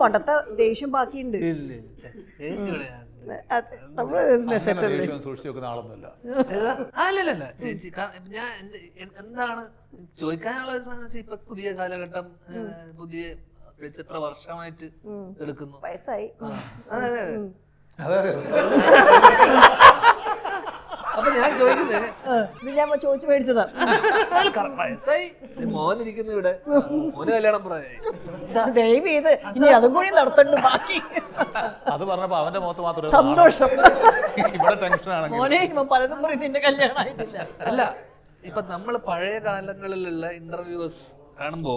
പണ്ടത്തെ ദേഷ്യം ബാക്കിയുണ്ട്. സൂക്ഷിച്ചു വെക്കുന്ന ആളൊന്നുമല്ല. അല്ലല്ല ചേച്ചി, ഞാൻ എന്താണ് ചോദിക്കാനുള്ളത്, ഇപ്പൊ പുതിയ കാലഘട്ടം, പുതിയ എത്ര വർഷമായിട്ട് എടുക്കുന്നു, വയസ്സായി. അപ്പൊ ഞാൻ ചോദിക്കുന്നത്, ഞാൻ ചോദിച്ചു മേടിച്ചതാ. വയസ്സായി, മോനിരിക്കുന്നു ഇവിടെ, മോന് കല്യാണം പ്രായമായി. ദയവ് ചെയ്ത് ഇനി അതും കൂടി നടത്തണ്ട് ബാക്കി. അത് പറഞ്ഞപ്പോ അവന്റെ മുഖത്ത് മാത്രം സന്തോഷം. ഇവിടെ ടെൻഷനാണ്. മോനെ പലതും പറയും നിന്റെ കല്യാണം ആയിട്ടില്ല. അല്ല, ഇപ്പൊ നമ്മള് പഴയ കാലങ്ങളിലുള്ള ഇന്റർവ്യൂസ് കാണുമ്പോ,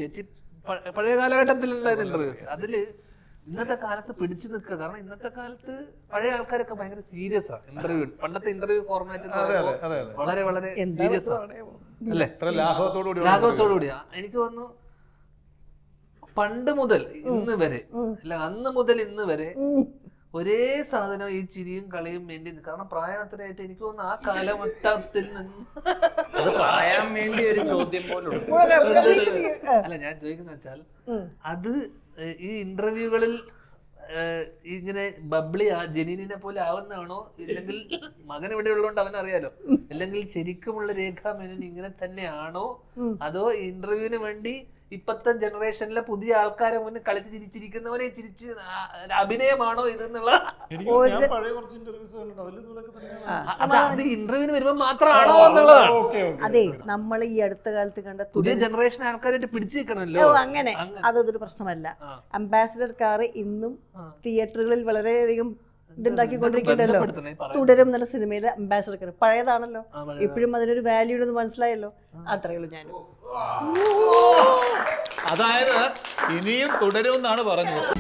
ചേച്ചി പഴയ കാലഘട്ടത്തിലുള്ള ഇന്റർവ്യൂസ്, അതില് ഇന്നത്തെ കാലത്ത് പിടിച്ചു നിൽക്കുക. കാരണം ഇന്നത്തെ കാലത്ത് പഴയ ആൾക്കാരൊക്കെ ഭയങ്കര സീരിയസ് ആണ് ഇന്റർവ്യൂ. പണ്ടത്തെ ഇന്റർവ്യൂ ഫോർമാറ്റ് വളരെ വളരെ സീരിയസ് അല്ലേ, ലാഘവത്തോടുകൂടിയാ. എനിക്ക് തോന്നുന്നു പണ്ട് മുതൽ ഇന്ന് വരെ, അല്ല അന്ന് മുതൽ ഇന്ന് വരെ ഒരേ സാധനം, ഈ ചിരിയും കളിയും മെയിൻറ്റെയിൻ. കാരണം പ്രായത്തിനായിട്ട് എനിക്ക് തോന്നുന്നു ആ കാലഘട്ടത്തിൽ നിന്ന് അത് പറയാൻ വേണ്ടി ഒരു ചോദ്യം പോലും. അല്ല, ഞാൻ ചോദിക്കുന്ന വെച്ചാൽ അത് ഈ ഇന്റർവ്യൂകളിൽ ഇങ്ങനെ ബബ്ലി ജനീനിനെ പോലെ ആവുന്നതാണോ, ഇല്ലെങ്കിൽ മകൻ ഇവിടെ ഉള്ളതുകൊണ്ട് അവനറിയാലോ, അല്ലെങ്കിൽ ശരിക്കുമുള്ള രേഖാ മേനോൻ ഇങ്ങനെ തന്നെയാണോ, അതോ ഇന്റർവ്യൂവിന് വേണ്ടി ഇപ്പത്തെ ജനറേഷനിലെ പുതിയ ആൾക്കാരെ മുന്നിൽ കളിച്ച് ചിരിച്ചിരിക്കുന്നവരെ ചിരിച്ച് അഭിനയമാണോ ഇതെന്നുള്ള അത് ഇന്റർവ്യൂവിന് വരുമ്പോ മാത്രമാണോ എന്നുള്ളതാണ്. അതെ, നമ്മൾ ഈ അടുത്ത കാലത്ത് കണ്ട പുതിയ ജനറേഷൻ ആൾക്കാരായിട്ട് പിടിച്ചു നിൽക്കണമല്ലോ. അങ്ങനെ അതൊരു പ്രശ്നമല്ല. അംബാസിഡർ കാർ ഇന്നും തിയേറ്ററുകളിൽ വളരെയധികം ഇതുണ്ടാക്കിക്കൊണ്ടിരിക്കണ്ടല്ലോ. തുടരും എന്നുള്ള സിനിമയിലെ അംബാസിഡർ കാർ പഴയതാണല്ലോ, ഇപ്പോഴും അതിനൊരു വാല്യൂ ഉണ്ടെന്ന് മനസ്സിലായല്ലോ. അത്രയേ ഉള്ളൂ. ഞാൻ അതായത് ഇനിയും തുടരും എന്നാണ് പറഞ്ഞത്.